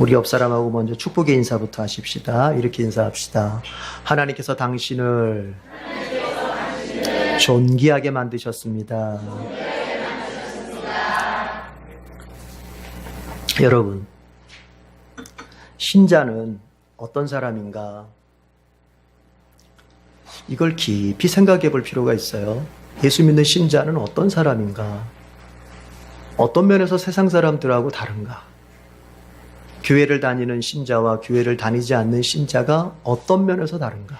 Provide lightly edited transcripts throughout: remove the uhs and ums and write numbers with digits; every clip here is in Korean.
우리 옆 사람하고 먼저 축복의 인사부터 하십시다. 이렇게 인사합시다. 하나님께서 당신을 존귀하게 만드셨습니다. 여러분, 신자는 어떤 사람인가? 이걸 깊이 생각해 볼 필요가 있어요. 예수 믿는 신자는 어떤 사람인가? 어떤 면에서 세상 사람들하고 다른가? 교회를 다니는 신자와 교회를 다니지 않는 신자가 어떤 면에서 다른가?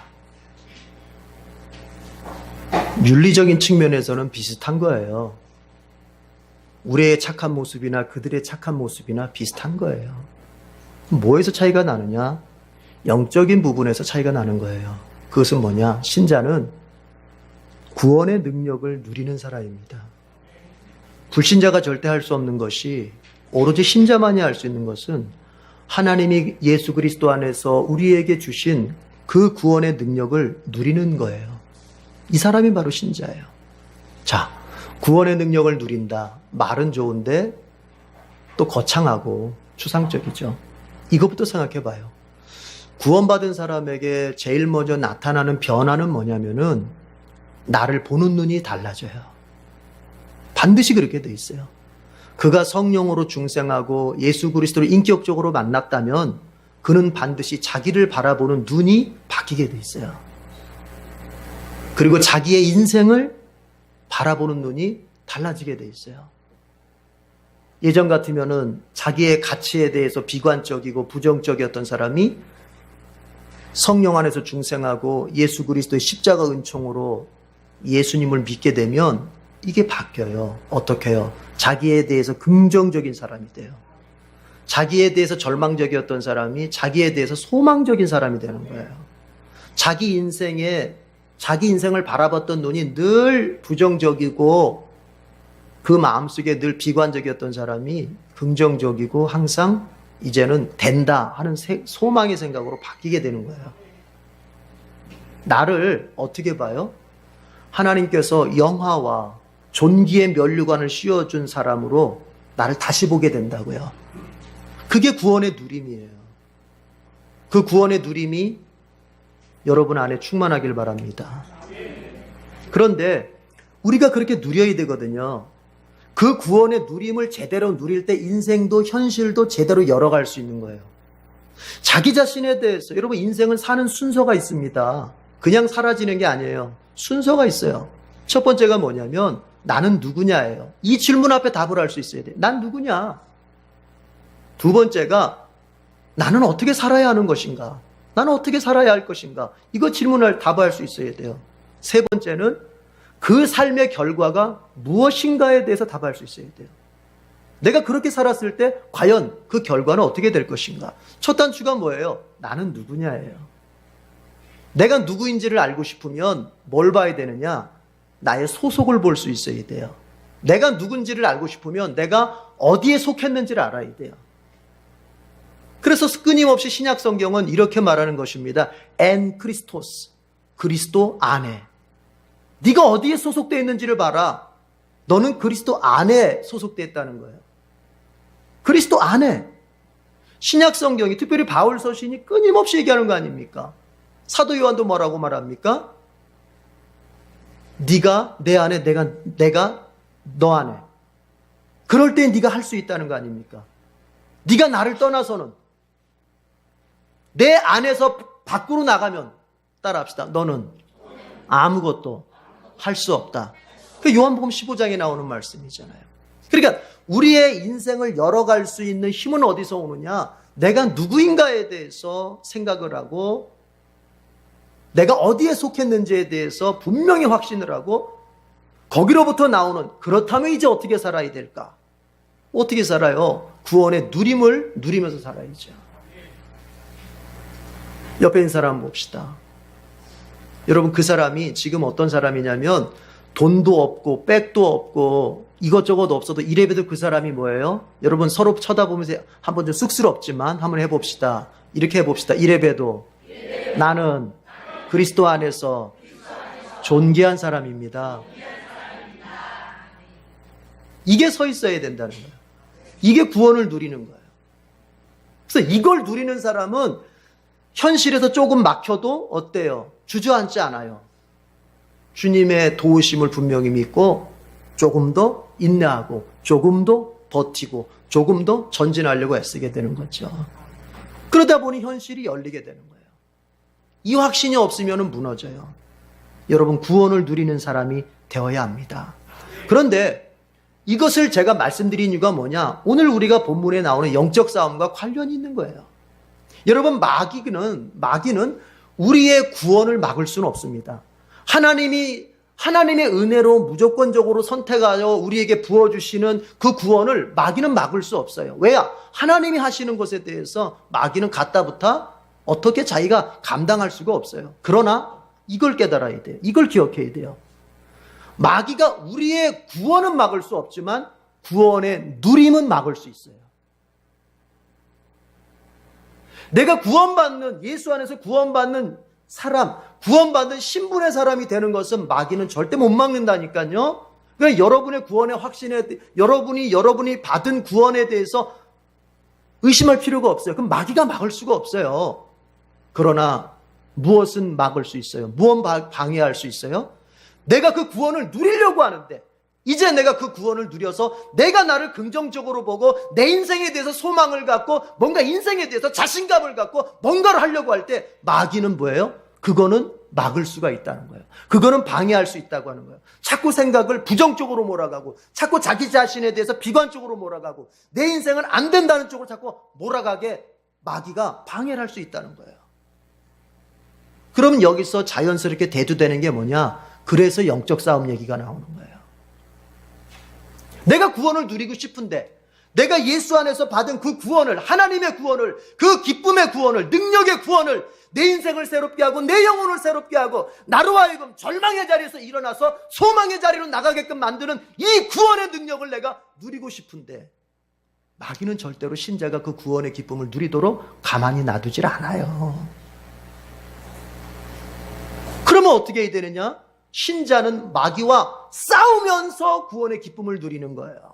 윤리적인 측면에서는 비슷한 거예요. 우리의 착한 모습이나 그들의 착한 모습이나 비슷한 거예요. 뭐에서 차이가 나느냐? 영적인 부분에서 차이가 나는 거예요. 그것은 뭐냐? 신자는 구원의 능력을 누리는 사람입니다. 불신자가 절대 할 수 없는 것이, 오로지 신자만이 할 수 있는 것은 하나님이 예수 그리스도 안에서 우리에게 주신 그 구원의 능력을 누리는 거예요. 이 사람이 바로 신자예요. 자, 구원의 능력을 누린다. 말은 좋은데 또 거창하고 추상적이죠. 이것부터 생각해 봐요. 구원받은 사람에게 제일 먼저 나타나는 변화는 뭐냐면은 나를 보는 눈이 달라져요. 반드시 그렇게 돼 있어요. 그가 성령으로 중생하고 예수 그리스도를 인격적으로 만났다면 그는 반드시 자기를 바라보는 눈이 바뀌게 돼 있어요. 그리고 자기의 인생을 바라보는 눈이 달라지게 돼 있어요. 예전 같으면은 자기의 가치에 대해서 비관적이고 부정적이었던 사람이 성령 안에서 중생하고 예수 그리스도의 십자가 은총으로 예수님을 믿게 되면 이게 바뀌어요. 어떻게 해요? 자기에 대해서 긍정적인 사람이 돼요. 자기에 대해서 절망적이었던 사람이 자기에 대해서 소망적인 사람이 되는 거예요. 자기 인생을 바라봤던 눈이 늘 부정적이고 그 마음속에 늘 비관적이었던 사람이 긍정적이고 항상 이제는 된다 하는 소망의 생각으로 바뀌게 되는 거예요. 나를 어떻게 봐요? 하나님께서 영화와 존귀의 면류관을 씌워준 사람으로 나를 다시 보게 된다고요. 그게 구원의 누림이에요. 그 구원의 누림이 여러분 안에 충만하길 바랍니다. 그런데 우리가 그렇게 누려야 되거든요. 그 구원의 누림을 제대로 누릴 때 인생도 현실도 제대로 열어갈 수 있는 거예요. 자기 자신에 대해서, 여러분 인생은 사는 순서가 있습니다. 그냥 사라지는 게 아니에요. 순서가 있어요. 첫 번째가 뭐냐면 나는 누구냐예요. 이 질문 앞에 답을 할 수 있어야 돼요. 난 누구냐? 두 번째가 나는 어떻게 살아야 하는 것인가? 나는 어떻게 살아야 할 것인가? 이거 질문을 답할 수 있어야 돼요. 세 번째는 그 삶의 결과가 무엇인가에 대해서 답할 수 있어야 돼요. 내가 그렇게 살았을 때 과연 그 결과는 어떻게 될 것인가? 첫 단추가 뭐예요? 나는 누구냐예요. 내가 누구인지를 알고 싶으면 뭘 봐야 되느냐? 나의 소속을 볼 수 있어야 돼요. 내가 누군지를 알고 싶으면 내가 어디에 속했는지를 알아야 돼요. 그래서 끊임없이 신약 성경은 이렇게 말하는 것입니다. 엔 크리스토스, 그리스도 안에. 네가 어디에 소속되어 있는지를 봐라. 너는 그리스도 안에 소속되어 있다는 거예요. 그리스도 안에. 신약 성경이, 특별히 바울 서신이 끊임없이 얘기하는 거 아닙니까? 사도 요한도 뭐라고 말합니까? 네가 내 안에, 내가 너 안에. 그럴 때 네가 할 수 있다는 거 아닙니까? 네가 나를 떠나서는, 내 안에서 밖으로 나가면, 따라합시다. 너는 아무것도 할 수 없다. 그 요한복음 15장에 나오는 말씀이잖아요. 그러니까 우리의 인생을 열어갈 수 있는 힘은 어디서 오느냐? 내가 누구인가에 대해서 생각을 하고 내가 어디에 속했는지에 대해서 분명히 확신을 하고 거기로부터 나오는, 그렇다면 이제 어떻게 살아야 될까? 어떻게 살아요? 구원의 누림을 누리면서 살아야죠. 옆에 있는 사람 봅시다. 여러분, 그 사람이 지금 어떤 사람이냐면 돈도 없고 백도 없고 이것저것 없어도 이래봬도 그 사람이 뭐예요? 여러분 서로 쳐다보면서 한번 좀 쑥스럽지만 한번 해봅시다. 이렇게 해봅시다. 이래봬도 나는 그리스도 안에서 존귀한 사람입니다. 이게 서 있어야 된다는 거예요. 이게 구원을 누리는 거예요. 그래서 이걸 누리는 사람은 현실에서 조금 막혀도 어때요? 주저앉지 않아요. 주님의 도우심을 분명히 믿고 조금 더 인내하고 조금 더 버티고 조금 더 전진하려고 애쓰게 되는 거죠. 그러다 보니 현실이 열리게 되는 거예요. 이 확신이 없으면 무너져요. 여러분, 구원을 누리는 사람이 되어야 합니다. 그런데 이것을 제가 말씀드린 이유가 뭐냐? 오늘 우리가 본문에 나오는 영적 싸움과 관련이 있는 거예요. 여러분, 마귀는 우리의 구원을 막을 수는 없습니다. 하나님의 은혜로 무조건적으로 선택하여 우리에게 부어주시는 그 구원을 마귀는 막을 수 없어요. 왜야? 하나님이 하시는 것에 대해서 마귀는 갖다부터 어떻게 자기가 감당할 수가 없어요. 그러나 이걸 깨달아야 돼요. 이걸 기억해야 돼요. 마귀가 우리의 구원은 막을 수 없지만 구원의 누림은 막을 수 있어요. 내가 구원받는, 예수 안에서 구원받는 사람, 구원받는 신분의 사람이 되는 것은 마귀는 절대 못 막는다니까요. 그러니까 여러분의 구원의 확신에, 여러분이 받은 구원에 대해서 의심할 필요가 없어요. 그럼 마귀가 막을 수가 없어요. 그러나 무엇은 막을 수 있어요? 무엇 방해할 수 있어요? 내가 그 구원을 누리려고 하는데, 이제 내가 그 구원을 누려서 내가 나를 긍정적으로 보고 내 인생에 대해서 소망을 갖고 뭔가 인생에 대해서 자신감을 갖고 뭔가를 하려고 할 때 마귀는 뭐예요? 그거는 막을 수가 있다는 거예요. 그거는 방해할 수 있다고 하는 거예요. 자꾸 생각을 부정적으로 몰아가고 자꾸 자기 자신에 대해서 비관적으로 몰아가고 내 인생은 안 된다는 쪽으로 자꾸 몰아가게 마귀가 방해를 할 수 있다는 거예요. 그러면 여기서 자연스럽게 대두되는 게 뭐냐? 그래서 영적 싸움 얘기가 나오는 거예요. 내가 구원을 누리고 싶은데 내가 예수 안에서 받은 그 구원을, 하나님의 구원을, 그 기쁨의 구원을, 능력의 구원을, 내 인생을 새롭게 하고 내 영혼을 새롭게 하고 나로 하여금 절망의 자리에서 일어나서 소망의 자리로 나가게끔 만드는 이 구원의 능력을 내가 누리고 싶은데 마귀는 절대로 신자가 그 구원의 기쁨을 누리도록 가만히 놔두질 않아요. 그러면 어떻게 해야 되느냐? 신자는 마귀와 싸우면서 구원의 기쁨을 누리는 거예요.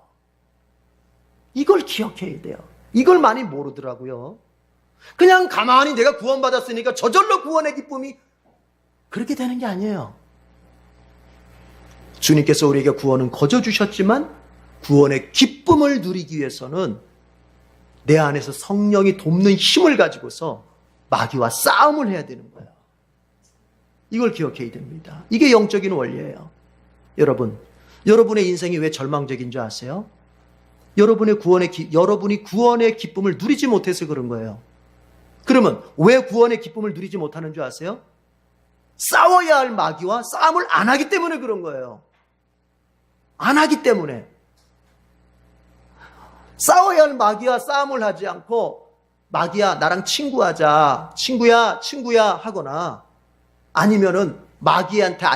이걸 기억해야 돼요. 이걸 많이 모르더라고요. 그냥 가만히 내가 구원받았으니까 저절로 구원의 기쁨이 그렇게 되는 게 아니에요. 주님께서 우리에게 구원은 거저 주셨지만 구원의 기쁨을 누리기 위해서는 내 안에서 성령이 돕는 힘을 가지고서 마귀와 싸움을 해야 되는 거예요. 이걸 기억해야 됩니다. 이게 영적인 원리예요. 여러분의 인생이 왜 절망적인 줄 아세요? 여러분이 구원의 기쁨을 누리지 못해서 그런 거예요. 그러면 왜 구원의 기쁨을 누리지 못하는 줄 아세요? 싸워야 할 마귀와 싸움을 안 하기 때문에 그런 거예요. 안 하기 때문에. 싸워야 할 마귀와 싸움을 하지 않고 마귀야 나랑 친구하자, 친구야 하거나 아니면은 마귀한테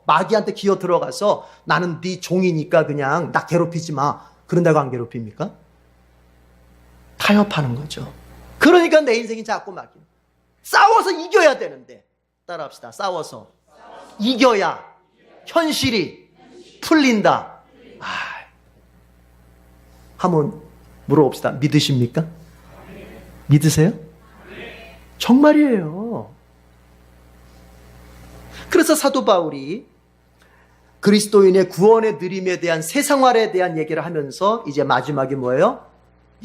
마귀한테 기어 들어가서 나는 네 종이니까 그냥 나 괴롭히지 마. 그런다고 안 괴롭힙니까? 타협하는 거죠. 그러니까 내 인생이 자꾸 막히는. 싸워서 이겨야 되는데 따라합시다. 싸워서 이겨야 현실이 풀린다. 한번 물어봅시다. 믿으십니까? 믿으세요? 정말이에요. 그래서 사도 바울이 그리스도인의 구원의 누림에 대한 새 생활에 대한 얘기를 하면서 이제 마지막에 뭐예요?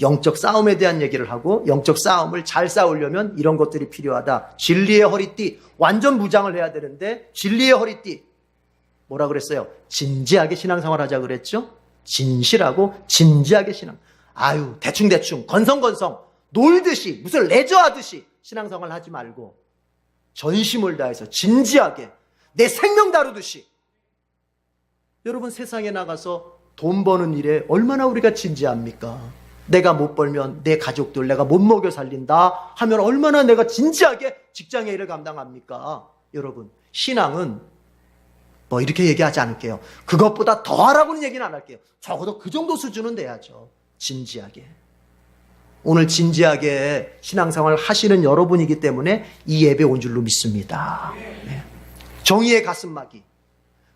영적 싸움에 대한 얘기를 하고 영적 싸움을 잘 싸우려면 이런 것들이 필요하다. 진리의 허리띠, 완전 무장을 해야 되는데 진리의 허리띠. 뭐라 그랬어요? 진지하게 신앙생활 하자 그랬죠? 진실하고 진지하게 신앙. 대충 건성건성 놀듯이 무슨 레저하듯이 신앙생활 하지 말고 전심을 다해서 진지하게 내 생명 다루듯이. 여러분 세상에 나가서 돈 버는 일에 얼마나 우리가 진지합니까? 내가 못 벌면 내 가족들 내가 못 먹여 살린다 하면 얼마나 내가 진지하게 직장의 일을 감당합니까? 여러분 신앙은 뭐 이렇게 얘기하지 않을게요. 그것보다 더 하라고는 얘기는 안 할게요. 적어도 그 정도 수준은 돼야죠. 진지하게. 오늘 진지하게 신앙생활 하시는 여러분이기 때문에 이 예배 온 줄로 믿습니다. 네. 정의의 가슴막이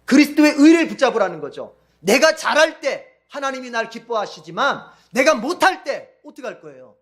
그리스도의 의를 붙잡으라는 거죠. 내가 잘할 때 하나님이 날 기뻐하시지만 내가 못할 때 어떻게 할 거예요?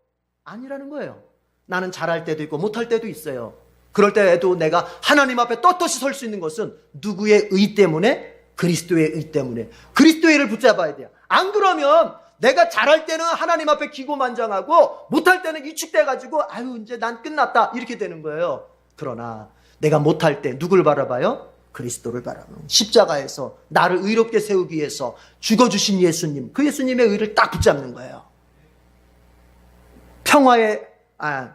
아니라는 거예요. 나는 잘할 때도 있고 못할 때도 있어요. 그럴 때에도 내가 하나님 앞에 떳떳이 설 수 있는 것은 누구의 의 때문에? 그리스도의 의 때문에. 그리스도의 의를 붙잡아야 돼요. 안 그러면 내가 잘할 때는 하나님 앞에 기고만장하고 못할 때는 위축돼가지고 아유 이제 난 끝났다 이렇게 되는 거예요. 그러나 내가 못할 때 누굴 바라봐요? 그리스도를 바라보는 십자가에서 나를 의롭게 세우기 위해서 죽어주신 예수님, 그 예수님의 의를 딱 붙잡는 거예요. 평화의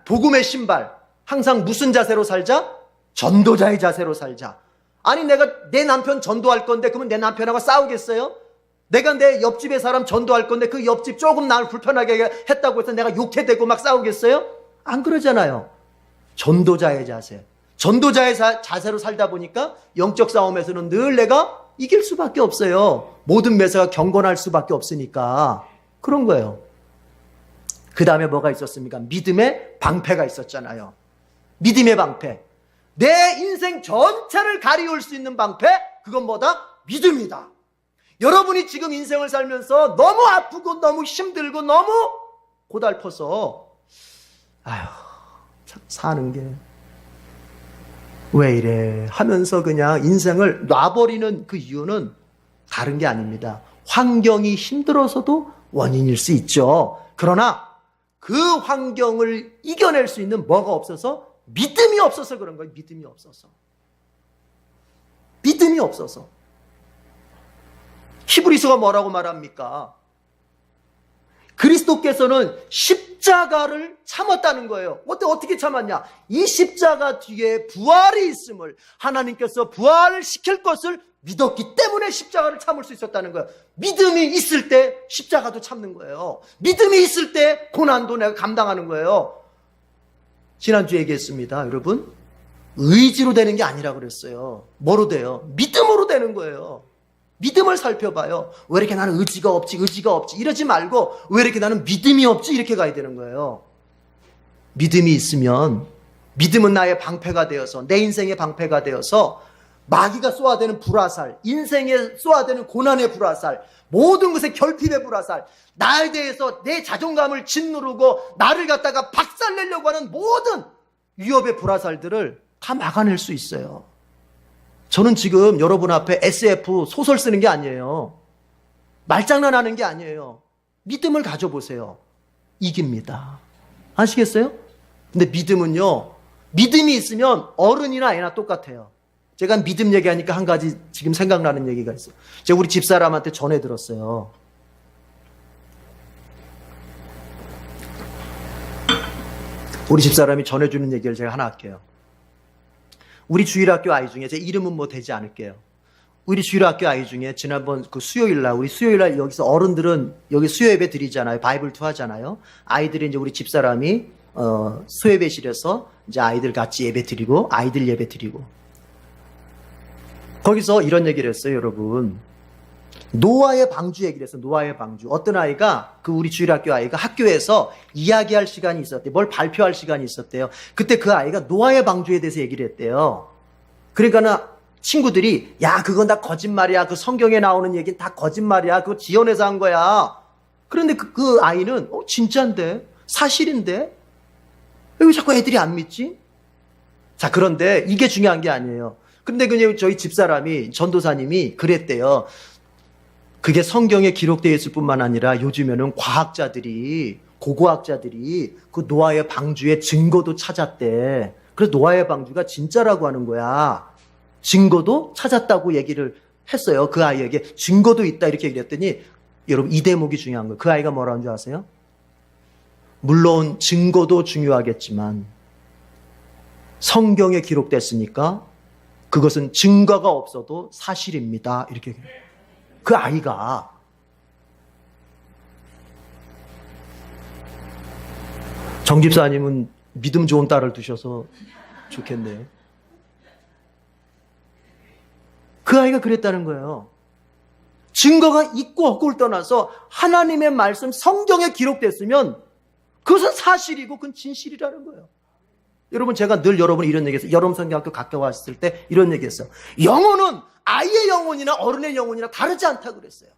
복음의 신발, 항상 무슨 자세로 살자? 전도자의 자세로 살자. 아니 내가 내 남편 전도할 건데 그러면 내 남편하고 싸우겠어요? 내가 내 옆집의 사람 전도할 건데 그 옆집 조금 나를 불편하게 했다고 해서 내가 욕해대고 막 싸우겠어요? 안 그러잖아요. 전도자의 자세. 전도자의 자세로 살다 보니까 영적 싸움에서는 늘 내가 이길 수밖에 없어요. 모든 매사가 경건할 수밖에 없으니까. 그런 거예요. 그 다음에 뭐가 있었습니까? 믿음의 방패가 있었잖아요. 믿음의 방패. 내 인생 전체를 가리울 수 있는 방패, 그건 뭐다? 믿음이다. 여러분이 지금 인생을 살면서 너무 아프고 너무 힘들고 너무 고달퍼서 아휴 참 사는 게 왜 이래 하면서 그냥 인생을 놔버리는 그 이유는 다른 게 아닙니다. 환경이 힘들어서도 원인일 수 있죠. 그러나 그 환경을 이겨낼 수 있는 뭐가 없어서? 믿음이 없어서 그런 거예요. 믿음이 없어서. 믿음이 없어서. 히브리서가 뭐라고 말합니까? 그리스도께서는 십자가를 참았다는 거예요. 어떻게 참았냐? 이 십자가 뒤에 부활이 있음을, 하나님께서 부활을 시킬 것을 믿었기 때문에 십자가를 참을 수 있었다는 거예요. 믿음이 있을 때 십자가도 참는 거예요. 믿음이 있을 때 고난도 내가 감당하는 거예요. 지난주에 얘기했습니다. 여러분, 의지로 되는 게 아니라 그랬어요. 뭐로 돼요? 믿음으로 되는 거예요. 믿음을 살펴봐요. 왜 이렇게 나는 의지가 없지 이러지 말고 왜 이렇게 나는 믿음이 없지 이렇게 가야 되는 거예요. 믿음이 있으면, 믿음은 나의 방패가 되어서, 내 인생의 방패가 되어서 마귀가 쏘아대는 불화살, 인생에 쏘아대는 고난의 불화살, 모든 것의 결핍의 불화살, 나에 대해서 내 자존감을 짓누르고 나를 갖다가 박살내려고 하는 모든 위협의 불화살들을 다 막아낼 수 있어요. 저는 지금 여러분 앞에 SF 소설 쓰는 게 아니에요. 말장난하는 게 아니에요. 믿음을 가져보세요. 이깁니다. 아시겠어요? 근데 믿음은요, 믿음이 있으면 어른이나 애나 똑같아요. 제가 믿음 얘기하니까 한 가지 지금 생각나는 얘기가 있어요. 제가 우리 집사람한테 전해 들었어요. 우리 집사람이 전해주는 얘기를 제가 하나 할게요. 우리 주일학교 아이 중에, 제 이름은 뭐 되지 않을게요. 우리 주일학교 아이 중에 지난번 그 수요일날, 우리 수요일날 여기서 어른들은 여기 수요예배 드리잖아요. 바이블투 하잖아요. 아이들이 이제 우리 집사람이 수요예배실에서 이제 아이들 같이 예배 드리고, 아이들 예배 드리고. 거기서 이런 얘기를 했어요, 여러분. 노아의 방주 얘기를 했어요. 노아의 방주. 어떤 아이가, 그 우리 주일학교 아이가 학교에서 이야기할 시간이 있었대요. 뭘 발표할 시간이 있었대요. 그때 그 아이가 노아의 방주에 대해서 얘기를 했대요. 그러니까는 친구들이, 야, 그건 다 거짓말이야. 그 성경에 나오는 얘기는 다 거짓말이야. 그거 지어내서 한 거야. 그런데 그 아이는, 진짜인데? 사실인데? 왜 자꾸 애들이 안 믿지? 자, 그런데 이게 중요한 게 아니에요. 근데 그냥 저희 집사람이, 전도사님이 그랬대요. 그게 성경에 기록되어 있을 뿐만 아니라 요즘에는 과학자들이, 고고학자들이 그 노아의 방주의 증거도 찾았대. 그래서 노아의 방주가 진짜라고 하는 거야. 증거도 찾았다고 얘기를 했어요. 그 아이에게 증거도 있다 이렇게 얘기를 했더니, 여러분 이 대목이 중요한 거예요. 그 아이가 뭐라는 줄 아세요? 물론 증거도 중요하겠지만 성경에 기록됐으니까 그것은 증거가 없어도 사실입니다. 이렇게 얘기해요. 그 아이가. 정 집사님은 믿음 좋은 딸을 두셔서 좋겠네요. 그 아이가 그랬다는 거예요. 증거가 있고 없고를 떠나서 하나님의 말씀, 성경에 기록됐으면 그것은 사실이고 그건 진실이라는 거예요. 여러분, 제가 늘 여러분 이런 얘기했어요. 여러분 성경학교 가까웠을 때 이런 얘기했어요. 영혼은 아이의 영혼이나 어른의 영혼이나 다르지 않다고 그랬어요.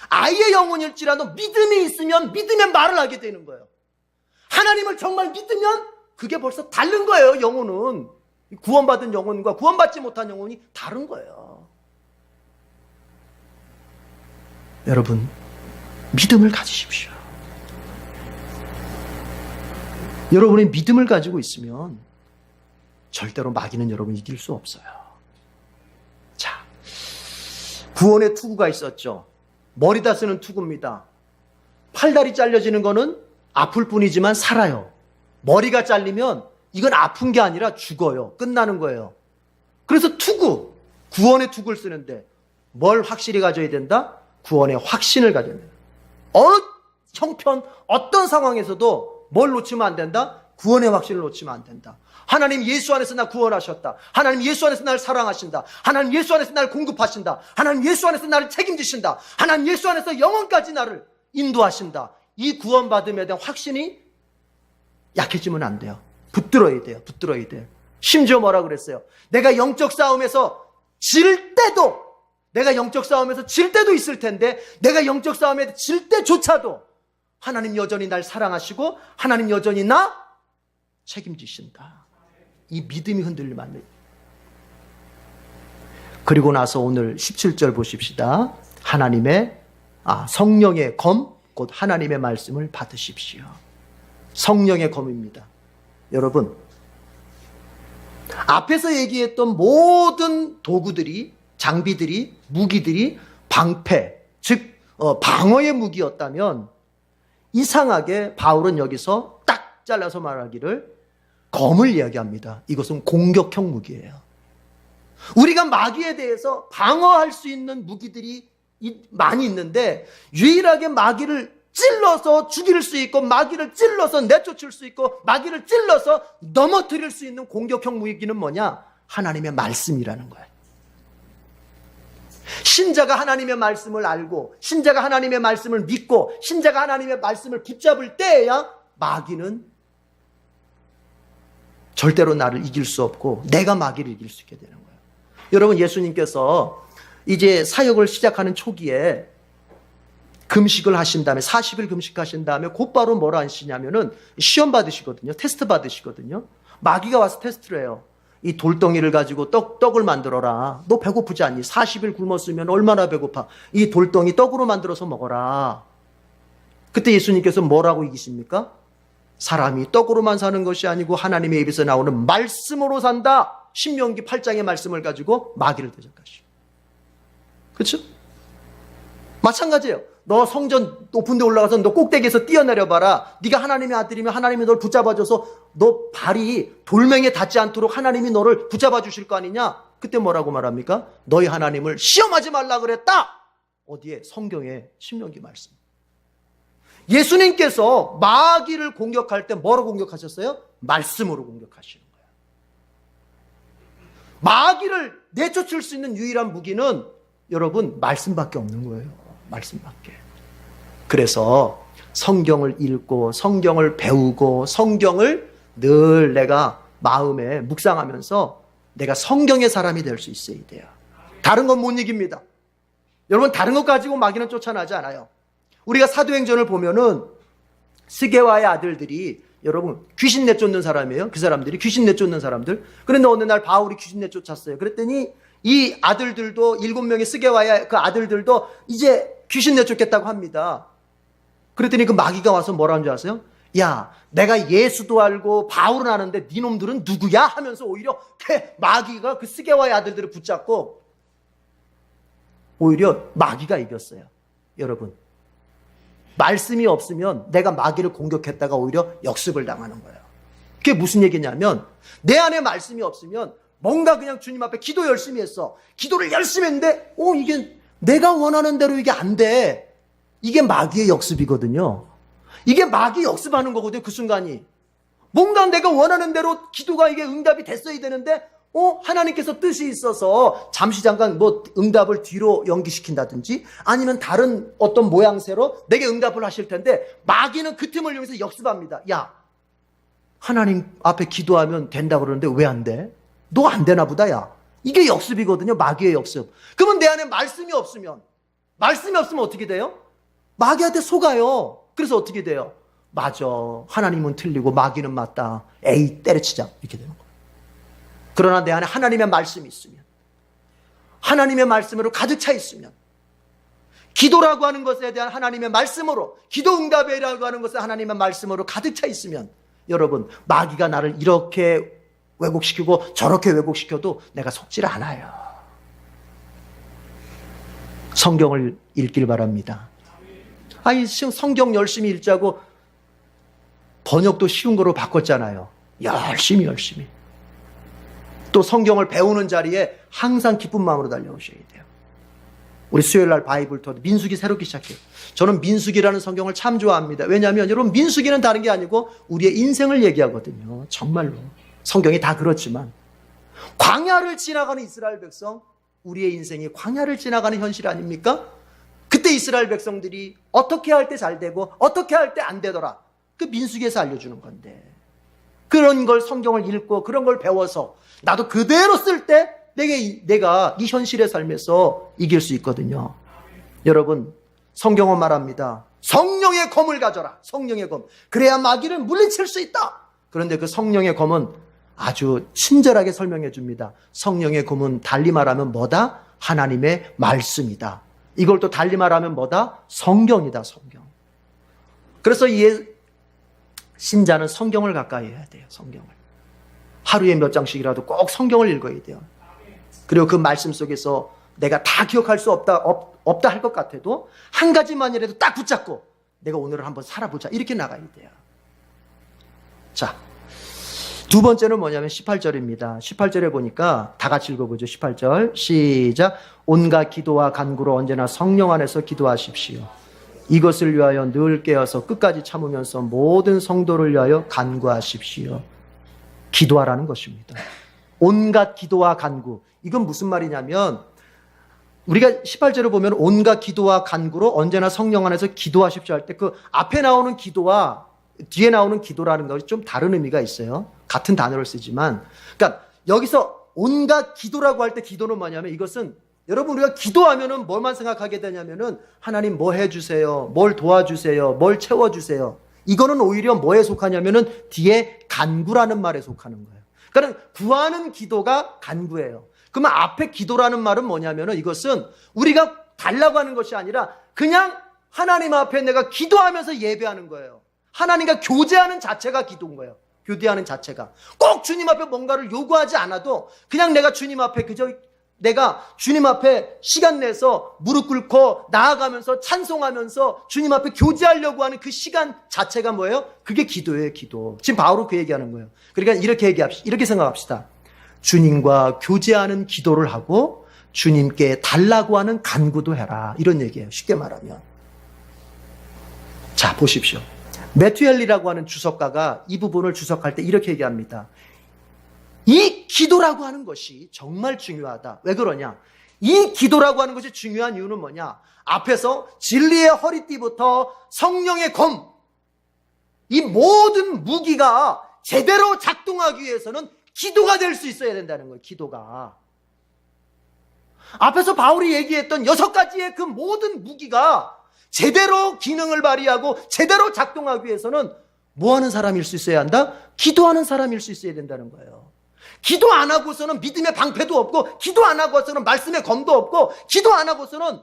아이의 영혼일지라도 믿음이 있으면 믿음의 말을 하게 되는 거예요. 하나님을 정말 믿으면 그게 벌써 다른 거예요. 영혼은 구원받은 영혼과 구원받지 못한 영혼이 다른 거예요. 여러분, 믿음을 가지십시오. 여러분이 믿음을 가지고 있으면 절대로 마귀는 여러분 이길 수 없어요. 자, 구원의 투구가 있었죠. 머리다 쓰는 투구입니다. 팔다리 잘려지는 거는 아플 뿐이지만 살아요. 머리가 잘리면 이건 아픈 게 아니라 죽어요. 끝나는 거예요. 그래서 투구, 구원의 투구를 쓰는데 뭘 확실히 가져야 된다? 구원의 확신을 가져야 된다. 어느 형편, 어떤 상황에서도 뭘 놓치면 안 된다? 구원의 확신을 놓치면 안 된다. 하나님 예수 안에서 나 구원하셨다. 하나님 예수 안에서 나를 사랑하신다. 하나님 예수 안에서 나를 공급하신다. 하나님 예수 안에서 나를 책임지신다. 하나님 예수 안에서 영원까지 나를 인도하신다. 이 구원받음에 대한 확신이 약해지면 안 돼요. 붙들어야 돼요. 붙들어야 돼요. 심지어 뭐라 그랬어요? 내가 영적 싸움에서 질 때도, 내가 영적 싸움에서 질 때도 있을 텐데, 내가 영적 싸움에 질 때조차도 하나님 여전히 날 사랑하시고 하나님 여전히 나 책임지신다. 이 믿음이 흔들리면 안 돼요. 그리고 나서 오늘 17절 보십시다. 하나님의 성령의 검, 곧 하나님의 말씀을 받으십시오. 성령의 검입니다. 여러분, 앞에서 얘기했던 모든 도구들이, 장비들이, 무기들이 방패, 즉 방어의 무기였다면 이상하게 바울은 여기서 딱 잘라서 말하기를 검을 이야기합니다. 이것은 공격형 무기예요. 우리가 마귀에 대해서 방어할 수 있는 무기들이 많이 있는데 유일하게 마귀를 찔러서 죽일 수 있고 마귀를 찔러서 내쫓을 수 있고 마귀를 찔러서 넘어뜨릴 수 있는 공격형 무기는 뭐냐? 하나님의 말씀이라는 거예요. 신자가 하나님의 말씀을 알고 신자가 하나님의 말씀을 믿고 신자가 하나님의 말씀을 붙잡을 때에야 마귀는 절대로 나를 이길 수 없고 내가 마귀를 이길 수 있게 되는 거예요. 여러분, 예수님께서 이제 사역을 시작하는 초기에 금식을 하신 다음에 40일 금식하신 다음에 곧바로 뭐라 하시냐면은 시험 받으시거든요. 테스트 받으시거든요. 마귀가 와서 테스트를 해요. 이 돌덩이를 가지고 떡을 만들어라. 너 배고프지 않니? 40일 굶었으면 얼마나 배고파. 이 돌덩이 떡으로 만들어서 먹어라. 그때 예수님께서 뭐라고 이기십니까? 사람이 떡으로만 사는 것이 아니고 하나님의 입에서 나오는 말씀으로 산다. 신명기 8장의 말씀을 가지고 마귀를 대적하시오. 그렇죠? 마찬가지예요. 너 성전 높은 데 올라가서 너 꼭대기에서 뛰어내려봐라. 네가 하나님의 아들이면 하나님이 널 붙잡아줘서 너 발이 돌멩이에 닿지 않도록 하나님이 너를 붙잡아 주실 거 아니냐? 그때 뭐라고 말합니까? 너희 하나님을 시험하지 말라 그랬다. 어디에? 성경에 신명기 말씀. 예수님께서 마귀를 공격할 때 뭐로 공격하셨어요? 말씀으로 공격하시는 거예요. 마귀를 내쫓을 수 있는 유일한 무기는 여러분 말씀밖에 없는 거예요. 말씀밖에. 그래서 성경을 읽고 성경을 배우고 성경을 늘 내가 마음에 묵상하면서 내가 성경의 사람이 될 수 있어야 돼요. 다른 건 못 이깁니다. 여러분, 다른 것 가지고 마귀는 쫓아나지 않아요. 우리가 사도행전을 보면은 스게와의 아들들이 여러분 귀신 내쫓는 사람이에요. 그 사람들이 귀신 내쫓는 사람들. 그런데 어느 날 바울이 귀신 내쫓았어요. 그랬더니 이 아들들도 7명의 스게와의 그 아들들도 이제 귀신 내쫓겠다고 합니다. 그랬더니 그 마귀가 와서 뭐라는 줄 아세요? 야, 내가 예수도 알고 바울은 아는데 네 놈들은 누구야? 하면서 오히려 마귀가 그 스게와의 아들들을 붙잡고 오히려 마귀가 이겼어요. 여러분, 말씀이 없으면 내가 마귀를 공격했다가 오히려 역습을 당하는 거예요. 그게 무슨 얘기냐면 내 안에 말씀이 없으면 뭔가 그냥 주님 앞에 기도 열심히 했어. 기도를 열심히 했는데 이게 내가 원하는 대로 이게 안 돼. 이게 마귀의 역습이거든요. 이게 마귀 역습하는 거거든요. 그 순간이. 뭔가 내가 원하는 대로 기도가 이게 응답이 됐어야 되는데 하나님께서 뜻이 있어서 잠시 잠깐 응답을 뒤로 연기시킨다든지 아니면 다른 어떤 모양새로 내게 응답을 하실 텐데 마귀는 그 틈을 이용해서 역습합니다. 야, 하나님 앞에 기도하면 된다고 그러는데 왜 안 돼? 너 안 되나 보다, 야. 이게 역습이거든요. 마귀의 역습. 그러면 내 안에 말씀이 없으면 어떻게 돼요? 마귀한테 속아요. 그래서 어떻게 돼요? 맞아. 하나님은 틀리고 마귀는 맞다. 에이, 때려치자. 이렇게 되는 거예요. 그러나 내 안에 하나님의 말씀이 있으면, 하나님의 말씀으로 가득 차 있으면, 기도라고 하는 것에 대한 하나님의 말씀으로, 기도 응답이라고 하는 것에 하나님의 말씀으로 가득 차 있으면, 여러분, 마귀가 나를 이렇게 왜곡시키고 저렇게 왜곡시켜도 내가 속지를 않아요. 성경을 읽길 바랍니다. 아니, 성경 열심히 읽자고 번역도 쉬운 거로 바꿨잖아요. 열심히. 또 성경을 배우는 자리에 항상 기쁜 마음으로 달려오셔야 돼요. 우리 수요일 날 바이블 토 민수기 새롭게 시작해요. 저는 민수기라는 성경을 참 좋아합니다. 왜냐하면 여러분, 민수기는 다른 게 아니고 우리의 인생을 얘기하거든요. 정말로. 성경이 다 그렇지만 광야를 지나가는 이스라엘 백성, 우리의 인생이 광야를 지나가는 현실 아닙니까? 그때 이스라엘 백성들이 어떻게 할 때 잘 되고 어떻게 할 때 안 되더라. 그 민수기에서 알려주는 건데, 그런 걸 성경을 읽고 그런 걸 배워서 나도 그대로 쓸 때 내가 이 현실의 삶에서 이길 수 있거든요. 여러분, 성경은 말합니다. 성령의 검을 가져라. 성령의 검. 그래야 마귀를 물리칠 수 있다. 그런데 그 성령의 검은 아주 친절하게 설명해 줍니다. 성령의 검은 달리 말하면 뭐다? 하나님의 말씀이다. 이걸 또 달리 말하면 뭐다? 성경이다. 성경. 그래서 이 신자는 성경을 가까이 해야 돼요. 성경을. 하루에 몇 장씩이라도 꼭 성경을 읽어야 돼요. 그리고 그 말씀 속에서 내가 다 기억할 수 없다 할 것 같아도 한 가지만이라도 딱 붙잡고 내가 오늘을 한번 살아보자, 이렇게 나가야 돼요. 자, 두 번째는 뭐냐면 18절입니다. 18절에 보니까 다 같이 읽어보죠. 18절 시작. 온갖 기도와 간구로 언제나 성령 안에서 기도하십시오. 이것을 위하여 늘 깨어서 끝까지 참으면서 모든 성도를 위하여 간구하십시오. 기도하라는 것입니다. 온갖 기도와 간구. 이건 무슨 말이냐면, 우리가 18절을 보면 온갖 기도와 간구로 언제나 성령 안에서 기도하십시오 할 때 그 앞에 나오는 기도와 뒤에 나오는 기도라는 것이 좀 다른 의미가 있어요. 같은 단어를 쓰지만. 그러니까 여기서 온갖 기도라고 할 때 기도는 뭐냐면, 이것은 여러분, 우리가 기도하면은 뭘만 생각하게 되냐면은 하나님 뭐 해주세요, 뭘 도와주세요, 뭘 채워주세요. 이거는 오히려 뭐에 속하냐면은 뒤에 간구라는 말에 속하는 거예요. 그러니까 구하는 기도가 간구예요. 그러면 앞에 기도라는 말은 뭐냐면은 이것은 우리가 달라고 하는 것이 아니라 그냥 하나님 앞에 내가 기도하면서 예배하는 거예요. 하나님과 교제하는 자체가 기도인 거예요. 교제하는 자체가. 꼭 주님 앞에 뭔가를 요구하지 않아도 그냥 내가 주님 앞에 내가 주님 앞에 시간 내서 무릎 꿇고 나아가면서 찬송하면서 주님 앞에 교제하려고 하는 그 시간 자체가 뭐예요? 그게 기도예요, 기도. 지금 바울은 그 얘기하는 거예요. 그러니까 이렇게 생각합시다. 주님과 교제하는 기도를 하고 주님께 달라고 하는 간구도 해라, 이런 얘기예요. 쉽게 말하면. 자, 보십시오. 매튜엘리라고 하는 주석가가 이 부분을 주석할 때 이렇게 얘기합니다. 이 기도라고 하는 것이 정말 중요하다. 왜 그러냐? 이 기도라고 하는 것이 중요한 이유는 뭐냐? 앞에서 진리의 허리띠부터 성령의 검, 이 모든 무기가 제대로 작동하기 위해서는 기도가 될 수 있어야 된다는 거예요. 기도가. 앞에서 바울이 얘기했던 6가지의 그 모든 무기가 제대로 기능을 발휘하고 제대로 작동하기 위해서는 뭐 하는 사람일 수 있어야 한다? 기도하는 사람일 수 있어야 된다는 거예요. 기도 안 하고서는 믿음의 방패도 없고, 기도 안 하고서는 말씀의 검도 없고, 기도 안 하고서는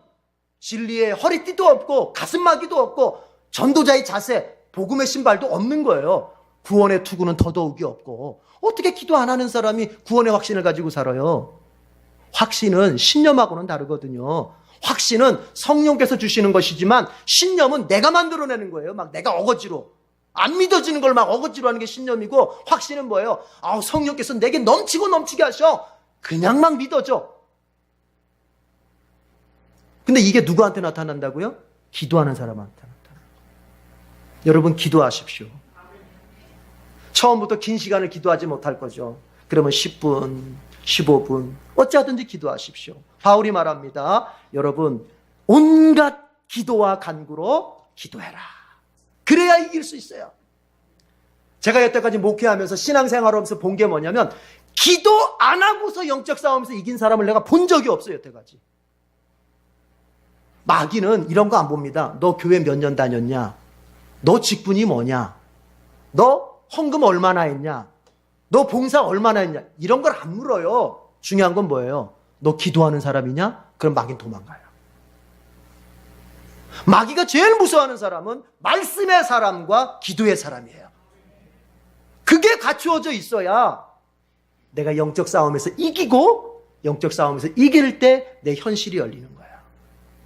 진리의 허리띠도 없고, 가슴막이도 없고, 전도자의 자세, 복음의 신발도 없는 거예요. 구원의 투구는 더더욱이 없고, 어떻게 기도 안 하는 사람이 구원의 확신을 가지고 살아요? 확신은 신념하고는 다르거든요. 확신은 성령께서 주시는 것이지만 신념은 내가 만들어내는 거예요. 막 내가 어거지로. 안 믿어지는 걸 막 어거지로 하는 게 신념이고, 확신은 뭐예요? 성령께서 내게 넘치고 넘치게 하셔. 그냥 막 믿어져. 근데 이게 누구한테 나타난다고요? 기도하는 사람한테 나타나요. 여러분, 기도하십시오. 처음부터 긴 시간을 기도하지 못할 거죠. 그러면 10분, 15분, 어찌하든지 기도하십시오. 바울이 말합니다. 여러분, 온갖 기도와 간구로 기도해라. 그래야 이길 수 있어요. 제가 여태까지 목회하면서 신앙생활하면서 본 게 뭐냐면, 기도 안 하고서 영적 싸움에서 이긴 사람을 내가 본 적이 없어요. 여태까지. 마귀는 이런 거 안 봅니다. 너 교회 몇 년 다녔냐? 너 직분이 뭐냐? 너 헌금 얼마나 했냐? 너 봉사 얼마나 했냐? 이런 걸 안 물어요. 중요한 건 뭐예요? 너 기도하는 사람이냐? 그럼 마귀는 도망가요. 마귀가 제일 무서워하는 사람은 말씀의 사람과 기도의 사람이에요. 그게 갖추어져 있어야 내가 영적 싸움에서 이기고 영적 싸움에서 이길 때 내 현실이 열리는 거예요.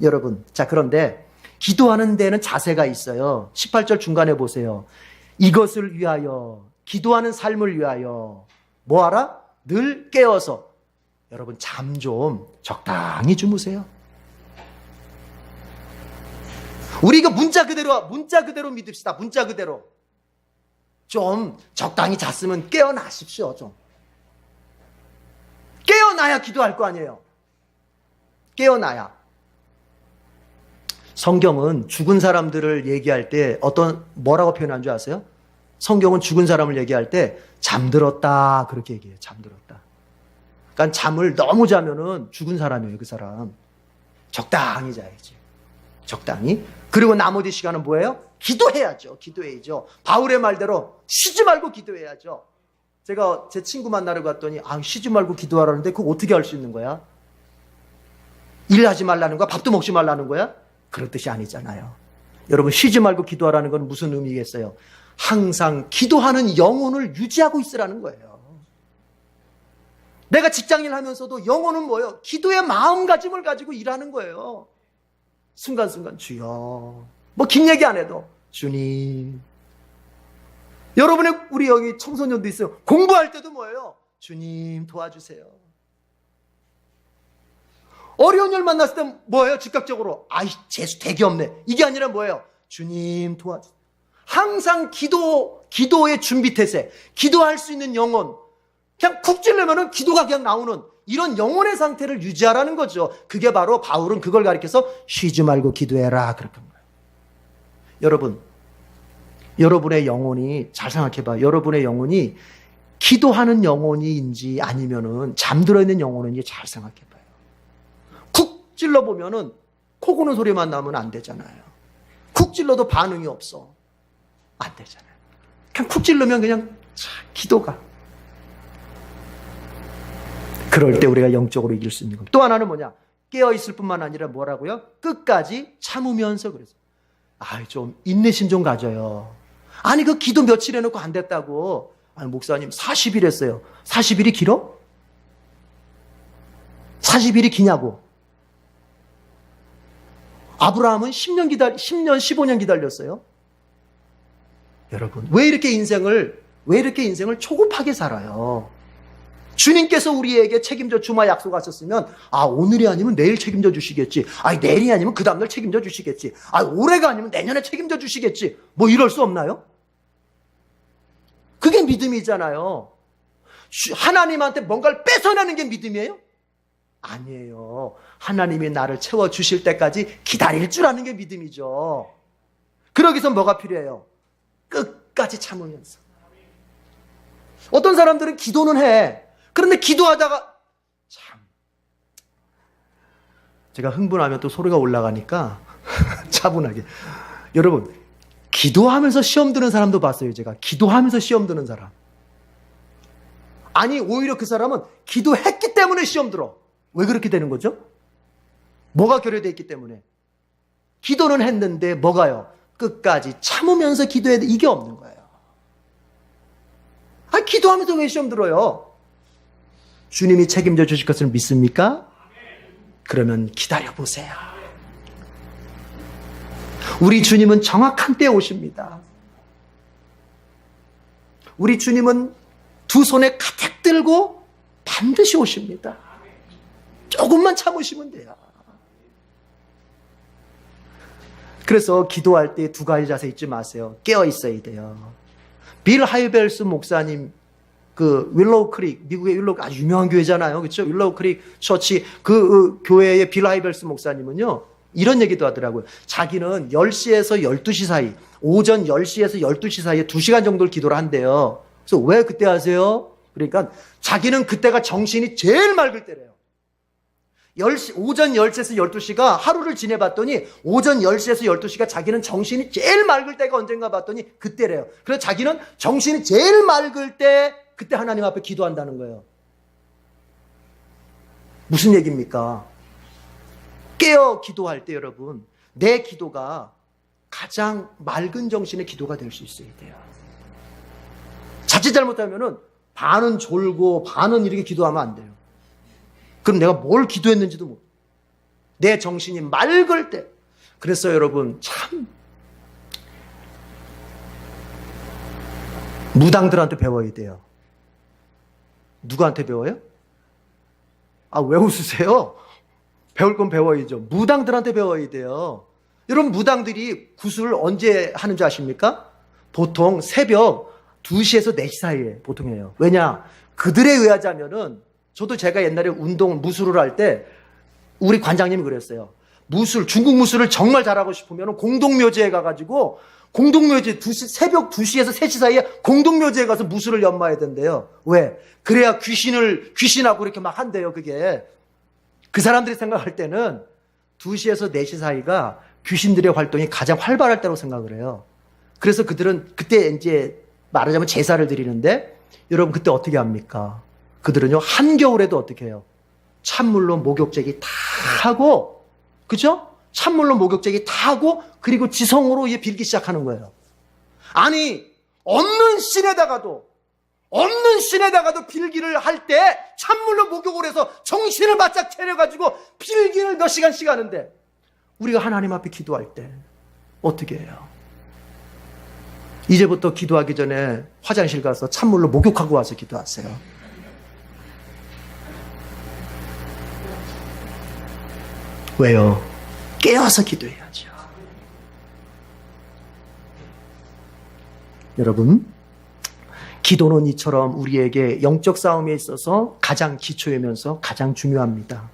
여러분, 자, 그런데 기도하는 데는 자세가 있어요. 18절 중간에 보세요. 이것을 위하여, 기도하는 삶을 위하여 뭐하라? 늘 깨어서. 여러분, 잠 좀 적당히 주무세요. 우리 이거 문자 그대로 믿읍시다. 문자 그대로. 좀 적당히 잤으면 깨어나십시오. 좀. 깨어나야 기도할 거 아니에요. 깨어나야. 성경은 죽은 사람들을 얘기할 때 뭐라고 표현한 줄 아세요? 성경은 죽은 사람을 얘기할 때 잠들었다 그렇게 얘기해요. 잠들었다. 그러니까 잠을 너무 자면은 죽은 사람이에요. 그 사람. 적당히 자야지. 적당히. 그리고 나머지 시간은 뭐예요? 기도해야죠. 기도해야죠. 바울의 말대로 쉬지 말고 기도해야죠. 제가 제 친구 만나러 갔더니 쉬지 말고 기도하라는데 그거 어떻게 할 수 있는 거야? 일하지 말라는 거야? 밥도 먹지 말라는 거야? 그런 뜻이 아니잖아요. 여러분, 쉬지 말고 기도하라는 건 무슨 의미겠어요? 항상 기도하는 영혼을 유지하고 있으라는 거예요. 내가 직장일 하면서도 영혼은 뭐예요? 기도의 마음가짐을 가지고 일하는 거예요. 순간순간 주여. 뭐 긴 얘기 안 해도 주님. 여러분의 우리 여기 청소년도 있어요. 공부할 때도 뭐예요? 주님 도와주세요. 어려운 일 만났을 때 뭐예요? 즉각적으로 재수 되게 없네. 이게 아니라 뭐예요? 주님 도와주세요. 항상 기도의 준비태세, 기도할 수 있는 영혼, 그냥 쿡 찔르면은 기도가 그냥 나오는 이런 영혼의 상태를 유지하라는 거죠. 그게 바로 바울은 그걸 가리켜서 쉬지 말고 기도해라 그렇게 한 거예요. 여러분, 여러분의 영혼이 잘 생각해봐. 여러분의 영혼이 기도하는 영혼인지 아니면은 잠들어 있는 영혼인지 잘 생각해봐요. 쿡 찔러 보면은 코 고는 소리만 나면 안 되잖아요. 쿡 찔러도 반응이 없어. 안 되잖아요. 그냥 쿡 찔르면 그냥 기도가. 그럴 때 우리가 영적으로 이길 수 있는 겁니다. 또 하나는 뭐냐? 깨어있을 뿐만 아니라 뭐라고요? 끝까지 참으면서 그래서. 좀 인내심 좀 가져요. 아니 그 기도 며칠 해놓고 안 됐다고. 목사님 40일 했어요. 40일이 길어? 40일이 기냐고. 아브라함은 10년 15년 기다렸어요. 여러분, 왜 이렇게 인생을 초급하게 살아요? 주님께서 우리에게 책임져 주마 약속하셨으면 오늘이 아니면 내일 책임져 주시겠지. 내일이 아니면 그 다음날 책임져 주시겠지. 올해가 아니면 내년에 책임져 주시겠지. 뭐 이럴 수 없나요? 그게 믿음이잖아요. 하나님한테 뭔가를 뺏어내는 게 믿음이에요? 아니에요. 하나님이 나를 채워주실 때까지 기다릴 줄 아는 게 믿음이죠. 그러기 위해서 뭐가 필요해요? 끝까지 참으면서. 어떤 사람들은 기도는 해. 그런데 기도하다가 제가 흥분하면 또 소리가 올라가니까 차분하게. 여러분, 기도하면서 시험 드는 사람도 봤어요. 제가 기도하면서 시험 드는 사람. 오히려 그 사람은 기도했기 때문에 시험 들어. 왜 그렇게 되는 거죠? 뭐가 결여되어 있기 때문에. 기도는 했는데 뭐가요? 끝까지 참으면서 기도해야 돼. 이게 없는 거예요. 기도하면서 왜 시험 들어요? 주님이 책임져 주실 것을 믿습니까? 그러면 기다려보세요. 우리 주님은 정확한 때에 오십니다. 우리 주님은 두 손에 가득 들고 반드시 오십니다. 조금만 참으시면 돼요. 그래서 기도할 때 두 가지 자세 잊지 마세요. 깨어 있어야 돼요. 빌 하이벨스 목사님, 윌로우 크릭, 미국의 윌로우 아주 유명한 교회잖아요. 그렇죠? 윌로우 크릭 처치, 그 교회의 빌 하이벨스 목사님은요, 이런 얘기도 하더라고요. 자기는 10시에서 12시 사이, 오전 10시에서 12시 사이에 2시간 정도를 기도를 한대요. 그래서 왜 그때 하세요? 그러니까 자기는 그때가 정신이 제일 맑을 때래요. 오전 10시에서 12시가 하루를 지내봤더니 오전 10시에서 12시가 자기는 정신이 제일 맑을 때가 언젠가 봤더니 그때래요. 그래서 자기는 정신이 제일 맑을 때 그때 하나님 앞에 기도한다는 거예요. 무슨 얘기입니까? 깨어 기도할 때 여러분, 내 기도가 가장 맑은 정신의 기도가 될 수 있어야 돼요. 자칫 잘못하면은 반은 졸고 반은 이렇게 기도하면 안 돼요. 그럼 내가 뭘 기도했는지도 모르고 내 정신이 맑을 때. 그래서 여러분 참 무당들한테 배워야 돼요. 누구한테 배워요? 왜 웃으세요? 배울 건 배워야죠. 무당들한테 배워야 돼요. 여러분 무당들이 구슬을 언제 하는지 아십니까? 보통 새벽 2시에서 4시 사이에 보통 해요. 왜냐? 그들에 의하자면은 저도 제가 옛날에 무술을 할 때 우리 관장님이 그랬어요. 중국 무술을 정말 잘하고 싶으면 공동묘지에 가가지고 새벽 2시에서 3시 사이에 공동묘지에 가서 무술을 연마해야 된대요. 왜? 그래야 귀신하고 이렇게 막 한대요, 그게. 그 사람들이 생각할 때는 2시에서 4시 사이가 귀신들의 활동이 가장 활발할 때라고 생각을 해요. 그래서 그들은 그때 이제 말하자면 제사를 드리는데 여러분 그때 어떻게 합니까? 그들은요, 한겨울에도 어떻게 해요? 찬물로 목욕제기 다 하고, 그죠? 찬물로 목욕제기 다 하고, 그리고 지성으로 빌기 시작하는 거예요. 아니, 없는 신에다가도 빌기를 할 때 찬물로 목욕을 해서 정신을 바짝 차려가지고 빌기를 몇 시간씩 하는데, 우리가 하나님 앞에 기도할 때 어떻게 해요? 이제부터 기도하기 전에 화장실 가서 찬물로 목욕하고 와서 기도하세요. 왜요? 깨어서 기도해야죠. 여러분, 기도는 이처럼 우리에게 영적 싸움에 있어서 가장 기초이면서 가장 중요합니다.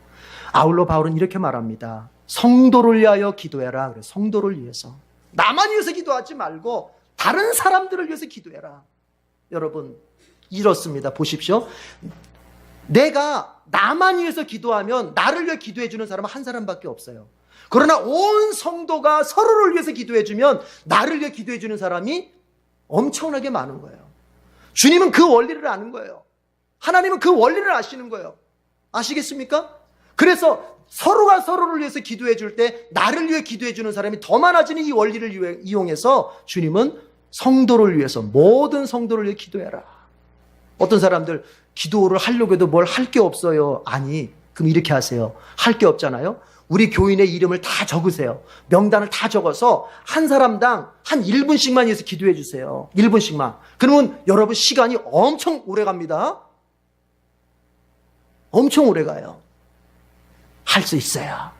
아울러 바울은 이렇게 말합니다. 성도를 위하여 기도해라. 그래, 성도를 위해서. 나만 위해서 기도하지 말고 다른 사람들을 위해서 기도해라. 여러분, 이렇습니다. 보십시오. 내가 나만 위해서 기도하면 나를 위해 기도해 주는 사람은 한 사람밖에 없어요. 그러나 온 성도가 서로를 위해서 기도해 주면 나를 위해 기도해 주는 사람이 엄청나게 많은 거예요. 주님은 그 원리를 아는 거예요. 하나님은 그 원리를 아시는 거예요. 아시겠습니까? 그래서 서로가 서로를 위해서 기도해 줄 때 나를 위해 기도해 주는 사람이 더 많아지는 이 원리를 이용해서 주님은 성도를 위해서, 모든 성도를 위해 기도해라. 어떤 사람들 기도를 하려고 해도 뭘 할 게 없어요. 아니, 그럼 이렇게 하세요. 할 게 없잖아요. 우리 교인의 이름을 다 적으세요. 명단을 다 적어서 한 사람당 한 1분씩만 위해서 기도해 주세요. 1분씩만. 그러면 여러분 시간이 엄청 오래 갑니다. 엄청 오래 가요. 할 수 있어요.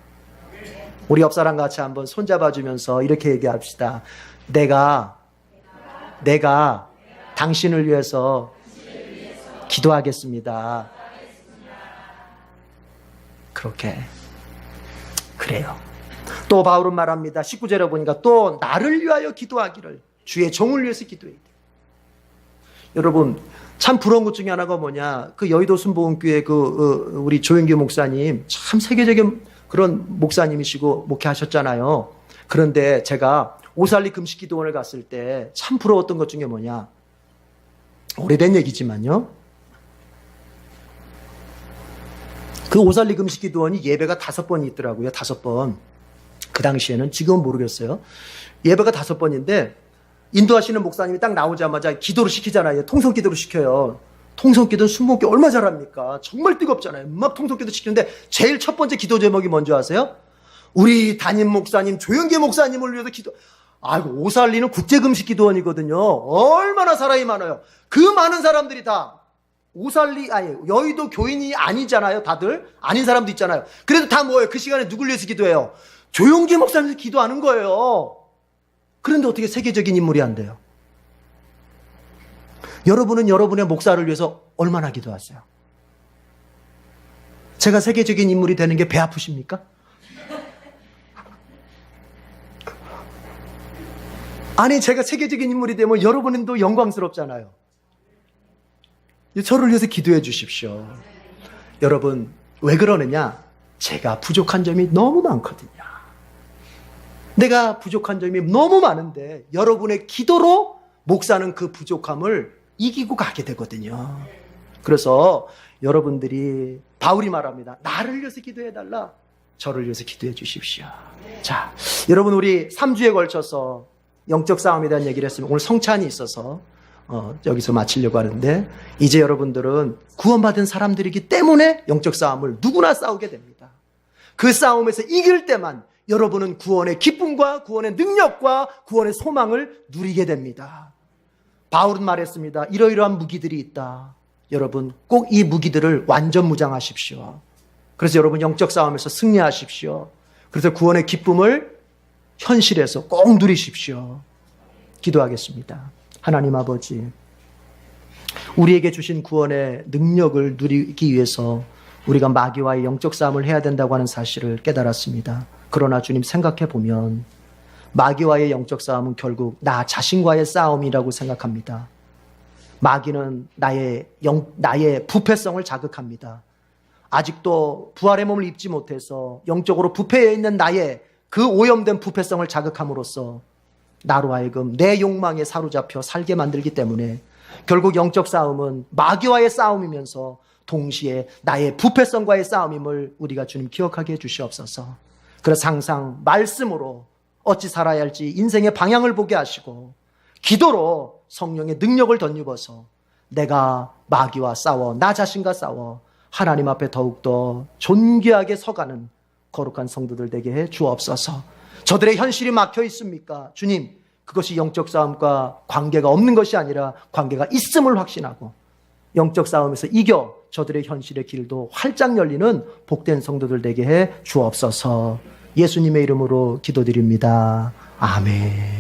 우리 옆 사람 같이 한번 손잡아주면서 이렇게 얘기합시다. 내가 당신을 위해서 기도하겠습니다. 그렇게. 그래요. 또 바울은 말합니다. 19절에 보니까 또 나를 위하여 기도하기를, 주의 종을 위해서 기도해야 돼. 여러분, 참 부러운 것 중에 하나가 뭐냐, 그 여의도 순복음교회 우리 조영규 목사님, 참 세계적인 그런 목사님이시고 목회하셨잖아요. 그런데 제가 오살리 금식기도원을 갔을 때 참 부러웠던 것 중에 뭐냐, 오래된 얘기지만요, 그 오살리 금식기도원이 예배가 5번이 있더라고요. 5번. 그 당시에는, 지금은 모르겠어요. 예배가 5번인데 인도하시는 목사님이 딱 나오자마자 기도를 시키잖아요. 통성기도를 시켜요. 통성기도는 순복음교회 얼마나 잘합니까? 정말 뜨겁잖아요. 막 통성기도 시키는데 제일 첫 번째 기도 제목이 뭔지 아세요? 우리 담임 목사님 조영계 목사님을 위해서 기도. 아이고, 오살리는 국제금식기도원이거든요. 얼마나 사람이 많아요. 그 많은 사람들이 다 여의도 교인이 아니잖아요. 다들 아닌 사람도 있잖아요. 그래도 다 뭐예요? 그 시간에 누굴 위해서 기도해요? 조용기 목사님께서 기도하는 거예요. 그런데 어떻게 세계적인 인물이 안 돼요? 여러분은 여러분의 목사를 위해서 얼마나 기도하세요? 제가 세계적인 인물이 되는 게 배 아프십니까? 아니, 제가 세계적인 인물이 되면 여러분도 영광스럽잖아요. 저를 위해서 기도해 주십시오. 여러분, 왜 그러느냐? 제가 부족한 점이 너무 많거든요. 내가 부족한 점이 너무 많은데 여러분의 기도로 목사는 그 부족함을 이기고 가게 되거든요. 그래서 여러분들이 바울이 말합니다. 나를 위해서 기도해달라. 저를 위해서 기도해 주십시오. 자, 여러분 우리 3주에 걸쳐서 영적 싸움에 대한 얘기를 했으면 오늘 성찬이 있어서 여기서 마치려고 하는데 이제 여러분들은 구원받은 사람들이기 때문에 영적 싸움을 누구나 싸우게 됩니다. 그 싸움에서 이길 때만 여러분은 구원의 기쁨과 구원의 능력과 구원의 소망을 누리게 됩니다. 바울은 말했습니다. 이러이러한 무기들이 있다. 여러분 꼭 이 무기들을 완전 무장하십시오. 그래서 여러분 영적 싸움에서 승리하십시오. 그래서 구원의 기쁨을 현실에서 꼭 누리십시오. 기도하겠습니다. 하나님 아버지, 우리에게 주신 구원의 능력을 누리기 위해서 우리가 마귀와의 영적 싸움을 해야 된다고 하는 사실을 깨달았습니다. 그러나 주님 생각해 보면 마귀와의 영적 싸움은 결국 나 자신과의 싸움이라고 생각합니다. 마귀는 나의 부패성을 자극합니다. 아직도 부활의 몸을 입지 못해서 영적으로 부패해 있는 나의 그 오염된 부패성을 자극함으로써 나로 하여금 내 욕망에 사로잡혀 살게 만들기 때문에 결국 영적 싸움은 마귀와의 싸움이면서 동시에 나의 부패성과의 싸움임을 우리가 주님 기억하게 해주시옵소서. 그래서 항상 말씀으로 어찌 살아야 할지 인생의 방향을 보게 하시고 기도로 성령의 능력을 덧입어서 내가 마귀와 싸워 나 자신과 싸워 하나님 앞에 더욱더 존귀하게 서가는 거룩한 성도들 되게 해 주옵소서. 저들의 현실이 막혀 있습니까? 주님, 그것이 영적 싸움과 관계가 없는 것이 아니라 관계가 있음을 확신하고 영적 싸움에서 이겨 저들의 현실의 길도 활짝 열리는 복된 성도들 되게 해 주옵소서. 예수님의 이름으로 기도드립니다. 아멘.